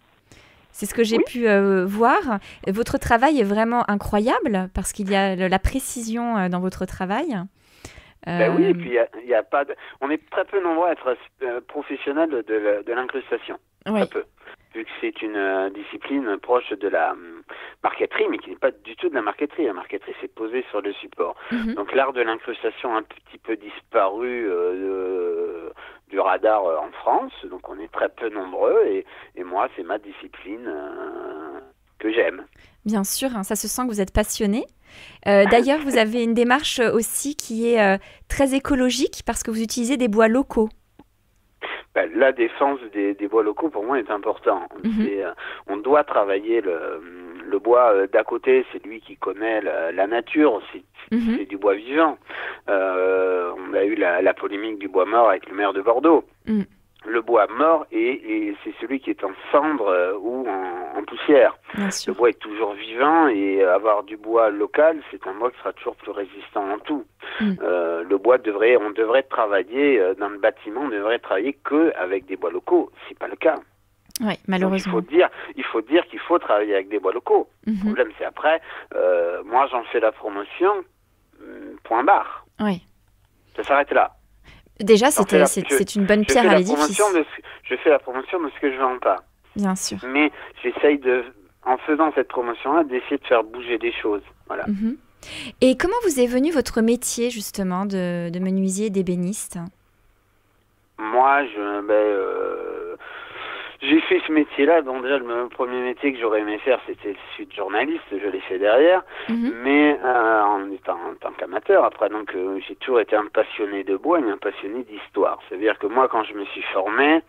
C'est ce que j'ai pu voir. Votre travail est vraiment incroyable parce qu'il y a la précision dans votre travail. Oui, et puis il y a pas on est très peu nombreux à être professionnels de l'incrustation. Oui. Très peu. Vu que c'est une discipline proche de la marqueterie, mais qui n'est pas du tout de la marqueterie. La marqueterie, c'est posé sur le support. Donc l'art de l'incrustation a un petit peu disparu du radar en France. Donc on est très peu nombreux. Et moi, c'est ma discipline que j'aime. Bien sûr, ça se sent que vous êtes passionné. D'ailleurs, vous avez une démarche aussi qui est très écologique parce que vous utilisez des bois locaux. La défense des bois locaux, pour moi, est important. On doit travailler le bois d'à côté, c'est lui qui connaît la nature, c'est du bois vivant. On a eu la polémique du bois mort avec le maire de Bordeaux. Le bois mort, et c'est celui qui est en cendre ou en poussière. Le bois est toujours vivant, et avoir du bois local, c'est un bois qui sera toujours plus résistant en tout. Le bois on devrait travailler dans le bâtiment, on devrait travailler qu'avec des bois locaux. C'est pas le cas. Oui, malheureusement. Donc, il faut dire qu'il faut travailler avec des bois locaux. Le problème, c'est après, moi, j'en fais la promotion, point barre. Oui. Ça s'arrête là. Déjà, c'est une bonne pierre à l'édifice. Je fais la promotion de ce que je vends pas. Bien sûr. Mais j'essaye en faisant cette promotion-là, d'essayer de faire bouger des choses. Voilà. Et comment vous est venu votre métier, justement, de menuisier et d'ébéniste? Moi, j'ai fait ce métier-là. Donc déjà, le premier métier que j'aurais aimé faire, c'était celui de journaliste. Je l'ai fait derrière. Mais en tant qu'amateur, après, donc j'ai toujours été un passionné de bois et un passionné d'histoire. C'est-à-dire que moi, quand je me suis formé,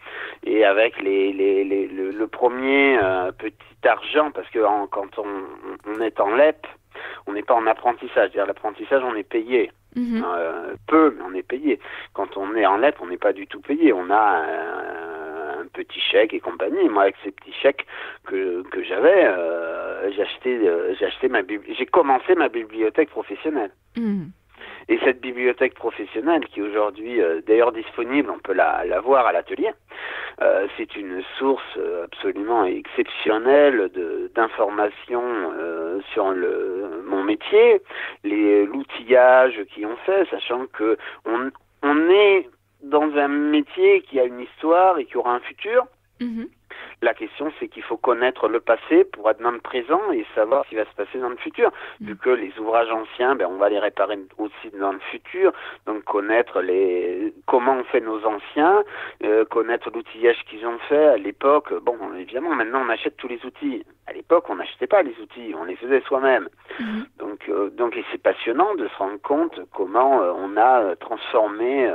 et avec le premier petit argent, parce que quand on est en LEP, on n'est pas en apprentissage. C'est-à-dire l'apprentissage, on est payé. Peu, mais on est payé. Quand on est en LEP, on n'est pas du tout payé. On a un petit chèque et compagnie. Moi, avec ces petits chèques que j'avais, j'ai commencé ma bibliothèque professionnelle. Et cette bibliothèque professionnelle, qui est aujourd'hui d'ailleurs disponible, on peut la voir à l'atelier, c'est une source absolument exceptionnelle d'informations sur mon métier, l'outillage qu'ils ont fait, sachant que on est dans un métier qui a une histoire et qui aura un futur. La question, c'est qu'il faut connaître le passé pour être dans le présent et savoir ce qui va se passer dans le futur. Vu que les ouvrages anciens, on va les réparer aussi dans le futur. Donc, connaître comment ont fait nos anciens, connaître l'outillage qu'ils ont fait à l'époque. Bon, évidemment, maintenant, on achète tous les outils. À l'époque, on n'achetait pas les outils, on les faisait soi-même. Donc, et c'est passionnant de se rendre compte comment on a transformé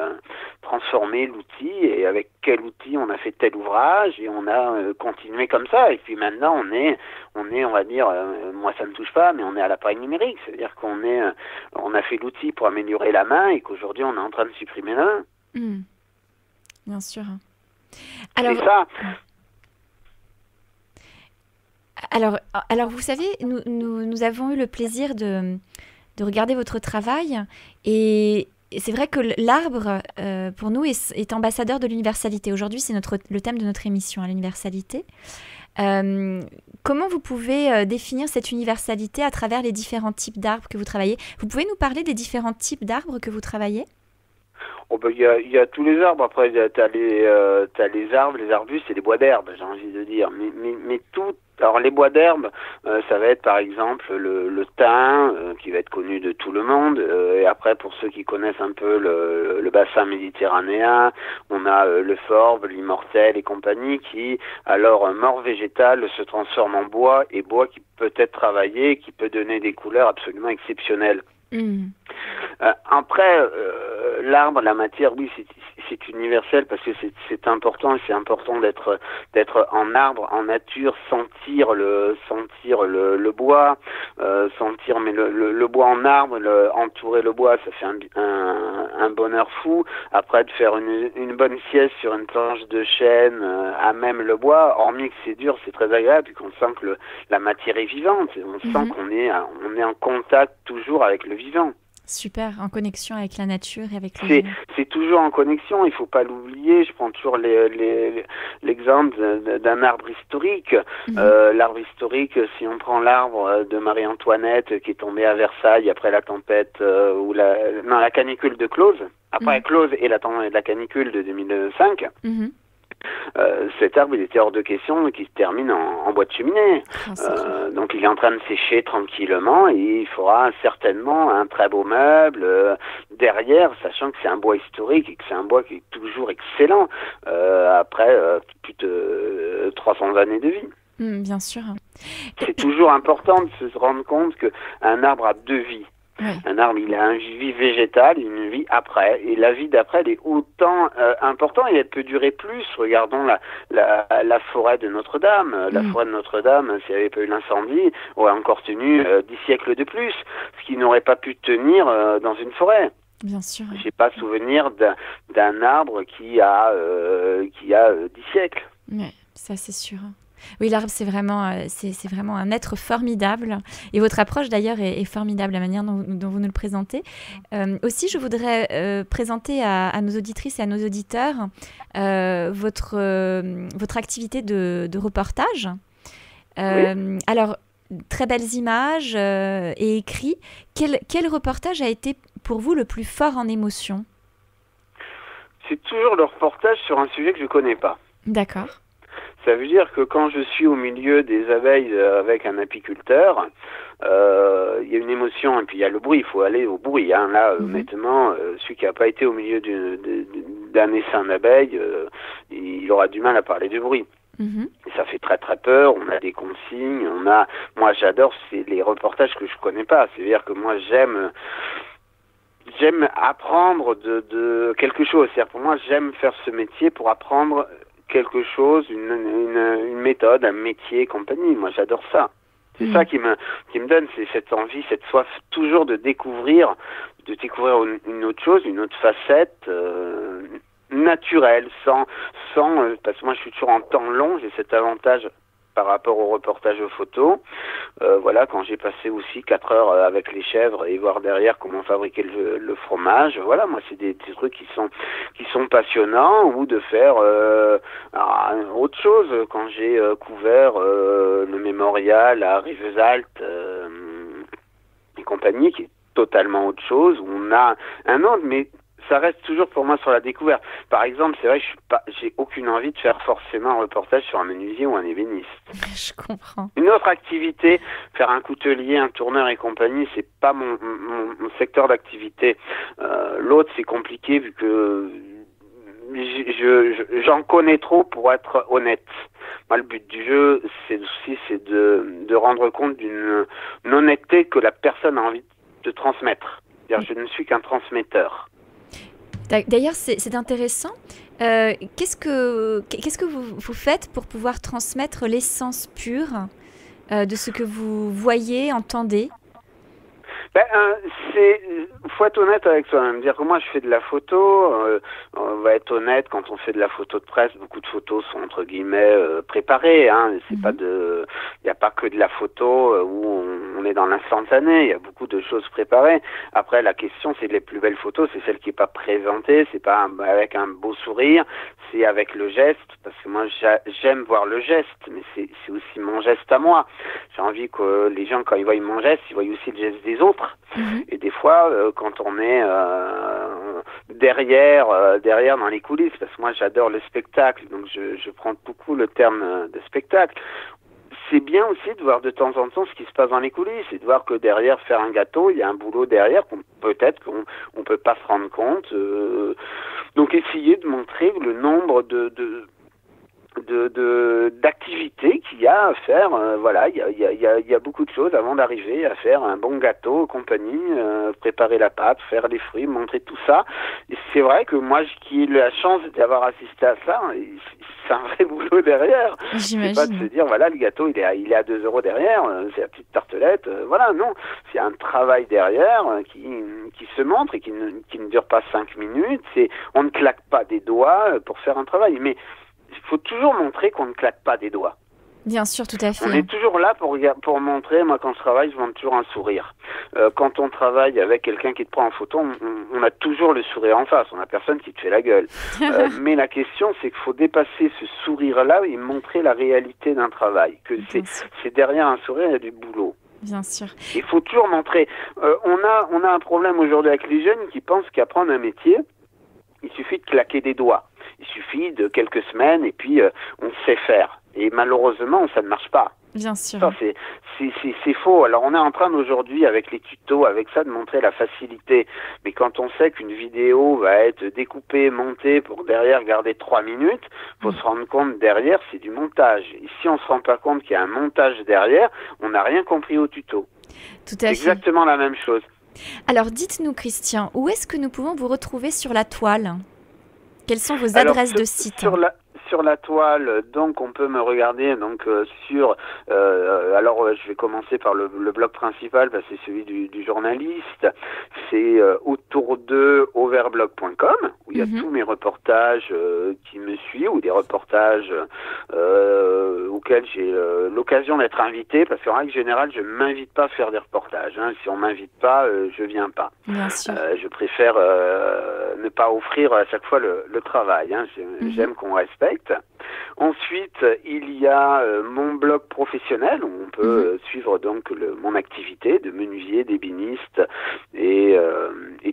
l'outil et avec quel outil on a fait tel ouvrage et on a continué comme ça. Et puis maintenant, on est, on va dire, moi ça ne me touche pas, mais on est à l'appareil numérique. C'est-à-dire on a fait l'outil pour améliorer la main et qu'aujourd'hui, on est en train de supprimer la main. Bien sûr. Alors, c'est ça. Alors, vous savez, nous avons eu le plaisir de regarder votre travail et c'est vrai que l'arbre, pour nous, est ambassadeur de l'universalité. Aujourd'hui, c'est le thème de notre émission, l'universalité. Comment vous pouvez définir cette universalité à travers les différents types d'arbres que vous travaillez? Vous pouvez nous parler des différents types d'arbres que vous travaillez? Il y a tous les arbres. Après, t'as les arbres, les arbustes et les bois d'herbe, j'ai envie de dire. Mais tout. Alors les bois d'herbe, ça va être par exemple le thym, qui va être connu de tout le monde. Et après, pour ceux qui connaissent un peu le bassin méditerranéen, on a le forbe, l'immortel et compagnie, qui, alors mort végétal, se transforme en bois, et bois qui peut être travaillé, qui peut donner des couleurs absolument exceptionnelles. Après, l'arbre, la matière, oui, c'est universel parce que c'est important et c'est important d'être en arbre, en nature, sentir le bois, sentir mais le bois en arbre, entourer le bois, ça fait un bonheur fou. Après, de faire une bonne sieste sur une planche de chêne à même le bois, hormis que c'est dur, c'est très agréable puis qu'on sent que la matière est vivante, on sent qu'on est en contact toujours avec le vivant. Super, en connexion avec la nature et avec les... C'est toujours en connexion, il faut pas l'oublier. Je prends toujours l'exemple d'un arbre historique. L'arbre historique, si on prend l'arbre de Marie-Antoinette qui est tombé à Versailles après la tempête la canicule de Clause, après Clause et la canicule de 2005. Cet arbre, il était hors de question qu'il se termine en bois de cheminée. Donc il est en train de sécher tranquillement et il faudra certainement un très beau meuble derrière, sachant que c'est un bois historique et que c'est un bois qui est toujours excellent après plus de 300 années de vie. Bien sûr. C'est toujours important de se rendre compte qu'un arbre a deux vies. Un arbre, il a une vie végétale, une vie après, et la vie d'après, elle est autant importante et elle peut durer plus. Regardons la forêt de Notre-Dame. La forêt de Notre-Dame, s'il n'y avait pas eu l'incendie, aurait encore tenu 10 siècles de plus, ce qui n'aurait pas pu tenir dans une forêt. Bien sûr. J'ai pas souvenir d'un arbre qui a 10 siècles. Ouais, ça c'est sûr. Oui, l'arbre, c'est vraiment un être formidable. Et votre approche, d'ailleurs, est formidable, la manière dont vous nous le présentez. Aussi, je voudrais présenter à nos auditrices et à nos auditeurs votre activité de reportage. Oui. Alors, très belles images et écrits. Quel reportage a été pour vous le plus fort en émotion? C'est toujours le reportage sur un sujet que je ne connais pas. D'accord. Ça veut dire que quand je suis au milieu des abeilles avec un apiculteur, il y a une émotion et puis il y a le bruit, il faut aller au bruit. Hein. Là, honnêtement, celui qui n'a pas été au milieu d'un essaim d'abeilles, il aura du mal à parler du bruit. Et ça fait très très peur, on a des consignes, moi j'adore, c'est les reportages que je connais pas, c'est-à-dire que moi j'aime apprendre de quelque chose, c'est-à-dire pour moi j'aime faire ce métier pour apprendre quelque chose, une méthode, un métier, compagnie, moi j'adore ça. C'est ça qui me donne, c'est cette envie, cette soif toujours de découvrir une autre chose, une autre facette, naturel, sans parce que moi je suis toujours en temps long, j'ai cet avantage par rapport au reportage photo. Voilà, quand j'ai passé aussi 4 heures avec les chèvres et voir derrière comment fabriquer le fromage, voilà, moi c'est des trucs qui sont passionnants, ou de faire autre chose, quand j'ai couvert le mémorial à Rivesaltes et compagnie, qui est totalement autre chose, où on a un autre, mais ça reste toujours pour moi sur la découverte. Par exemple, c'est vrai que j'ai aucune envie de faire forcément un reportage sur un menuisier ou un ébéniste. Je comprends. Une autre activité, faire un coutelier, un tourneur et compagnie, c'est pas mon secteur d'activité. L'autre, c'est compliqué vu que j'en connais trop pour être honnête. Moi, le but du jeu, c'est de rendre compte d'une honnêteté que la personne a envie de transmettre. C'est-à-dire, je ne suis qu'un transmetteur. D'ailleurs, c'est intéressant. Qu'est-ce que vous faites pour pouvoir transmettre l'essence pure de ce que vous voyez, entendez? Faut être honnête avec soi-même. Dire que moi je fais de la photo, on va être honnête, quand on fait de la photo de presse, beaucoup de photos sont entre guillemets préparées. Hein. C'est pas il n'y a pas que de la photo où on est dans l'instantané. Il y a beaucoup de choses préparées. Après, la question, c'est les plus belles photos, c'est celle qui est pas présentée, c'est pas avec un beau sourire, c'est avec le geste. Parce que moi j'aime voir le geste, mais c'est aussi mon geste à moi. J'ai envie que les gens, quand ils voient mon geste, ils voient aussi le geste des autres. Et des fois, quand on est derrière dans les coulisses, parce que moi j'adore le spectacle, donc je prends beaucoup le terme de spectacle. C'est bien aussi de voir de temps en temps ce qui se passe dans les coulisses et de voir que derrière faire un gâteau, il y a un boulot derrière qu'on peut pas se rendre compte. Donc essayer de montrer le nombre d'activités qu'il y a à faire. Voilà, il y a beaucoup de choses avant d'arriver à faire un bon gâteau, compagnie, préparer la pâte, faire les fruits, montrer tout ça. Et c'est vrai que moi, qui ai la chance d'avoir assisté à ça, c'est un vrai boulot derrière. J'imagine. C'est pas de se dire, voilà, le gâteau, il est à 2 € derrière, c'est la petite tartelette, voilà, non. C'est un travail derrière qui se montre et qui ne dure pas 5 minutes. On ne claque pas des doigts pour faire un travail, mais il faut toujours montrer qu'on ne claque pas des doigts. Bien sûr, tout à fait. On est toujours là pour montrer, moi quand je travaille, je montre toujours un sourire. Quand on travaille avec quelqu'un qui te prend en photo, on a toujours le sourire en face, on n'a personne qui te fait la gueule. Mais la question, c'est qu'il faut dépasser ce sourire-là et montrer la réalité d'un travail. Que c'est derrière un sourire, il y a du boulot. Bien sûr. Il faut toujours montrer. On a un problème aujourd'hui avec les jeunes qui pensent qu'apprendre un métier, il suffit de claquer des doigts. Il suffit de quelques semaines et puis on sait faire. Et malheureusement, ça ne marche pas. Bien sûr. Ça, c'est faux. Alors on est en train aujourd'hui, avec les tutos, avec ça, de montrer la facilité. Mais quand on sait qu'une vidéo va être découpée, montée pour derrière garder 3 minutes, faut se rendre compte derrière, c'est du montage. Et si on se rend pas compte qu'il y a un montage derrière, on n'a rien compris au tuto. Tout à fait. Exactement la même chose. Alors dites-nous, Christian, où est-ce que nous pouvons vous retrouver sur la toile? Quelles sont vos adresses de site? sur la toile, donc on peut me regarder donc sur. Alors je vais commencer par le blog principal, c'est celui du journaliste. C'est autour de overblog.com où il y a tous mes reportages qui me suivent, ou des reportages auxquels j'ai l'occasion d'être invité, parce qu'en règle générale je m'invite pas à faire des reportages. Si on m'invite pas, je viens pas. Bien sûr. Je préfère ne pas offrir à chaque fois le travail. J'aime qu'on respecte. Ensuite, il y a mon blog professionnel où on peut suivre donc mon activité de menuisier, d'ébéniste et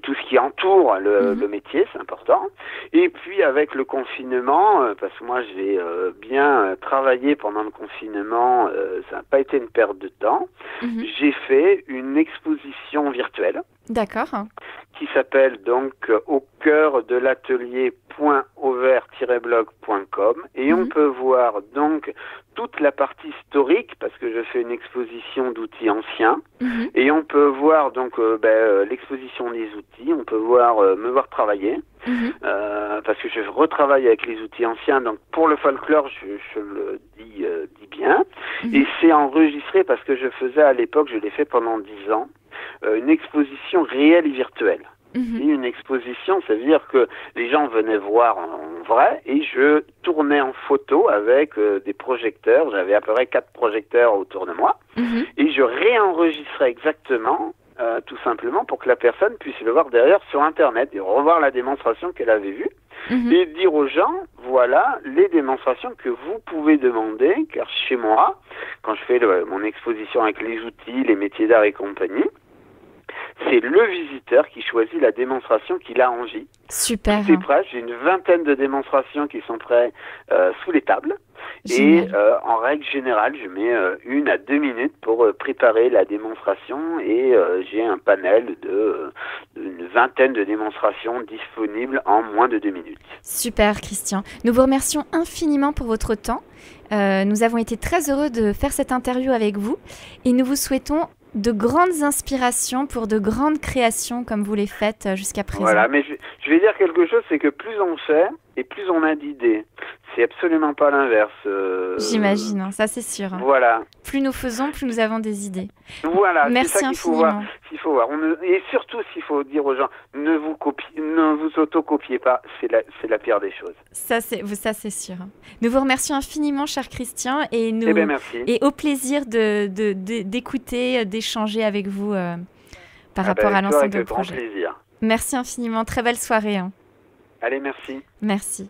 tout ce qui entoure le métier, c'est important. Et puis avec le confinement, parce que moi j'ai bien travaillé pendant le confinement, ça n'a pas été une perte de temps, j'ai fait une exposition virtuelle. D'accord. Qui s'appelle donc au cœur de l'atelier.over-blog.com et on peut voir donc toute la partie historique, parce que je fais une exposition d'outils anciens, et on peut voir donc l'exposition des outils, on peut me voir travailler, parce que je retravaille avec les outils anciens, donc pour le folklore, je le dis bien, et c'est enregistré parce que je faisais à l'époque, je l'ai fait pendant 10 ans, une exposition réelle et virtuelle. Et une exposition, ça veut dire que les gens venaient voir en vrai et je tournais en photo avec des projecteurs. J'avais à peu près 4 projecteurs autour de moi et je réenregistrais exactement, tout simplement pour que la personne puisse le voir derrière sur Internet et revoir la démonstration qu'elle avait vue et dire aux gens, voilà les démonstrations que vous pouvez demander, car chez moi, quand je fais mon exposition avec les outils, les métiers d'art et compagnie, c'est le visiteur qui choisit la démonstration qu'il a envie. Super. Tout est prêt. J'ai une vingtaine de démonstrations qui sont prêtes sous les tables. Génial. Et en règle générale, je mets 1 à 2 minutes pour préparer la démonstration et j'ai un panel d'une vingtaine de démonstrations disponibles en moins de 2 minutes. Super, Christian. Nous vous remercions infiniment pour votre temps. Nous avons été très heureux de faire cette interview avec vous et nous vous souhaitons de grandes inspirations pour de grandes créations comme vous les faites jusqu'à présent. Voilà, mais je vais dire quelque chose, c'est que plus on fait et plus on a d'idées. C'est absolument pas l'inverse. J'imagine, ça c'est sûr. Voilà. Plus nous faisons, plus nous avons des idées. Voilà, merci c'est ça qu'il faut voir. Et surtout, s'il faut dire aux gens, ne vous autocopiez pas, c'est la pire des choses. Ça c'est sûr. Nous vous remercions infiniment, cher Christian, et merci. Et au plaisir d'écouter, d'échanger avec vous par rapport à l'ensemble de projet. Grand plaisir. Merci infiniment, très belle soirée. Allez, merci. Merci.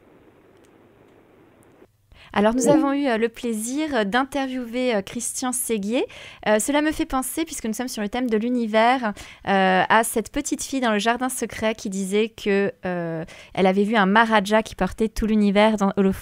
Alors, nous avons eu le plaisir d'interviewer Christian Séguier. Cela me fait penser, puisque nous sommes sur le thème de l'univers, à cette petite fille dans le jardin secret qui disait que elle avait vu un Maharaja qui portait tout l'univers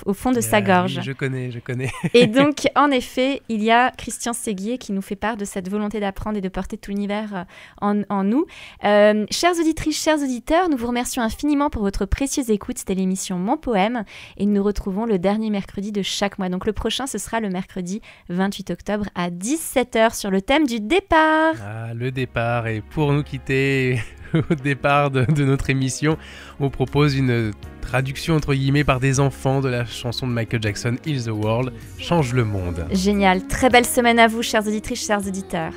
au fond de sa gorge. Oui, je connais. Et donc, en effet, il y a Christian Séguier qui nous fait part de cette volonté d'apprendre et de porter tout l'univers en nous. Chères auditrices, chers auditeurs, nous vous remercions infiniment pour votre précieuse écoute. C'était l'émission Mon Poème et nous nous retrouvons le dernier mercredi de chaque mois. Donc le prochain, ce sera le mercredi 28 octobre à 17h sur le thème du départ. Ah, le départ. Et pour nous quitter au départ de notre émission, on propose une traduction entre guillemets par des enfants de la chanson de Michael Jackson, Heal the World, change le monde. Génial. Très belle semaine à vous, chères auditrices, chers auditeurs.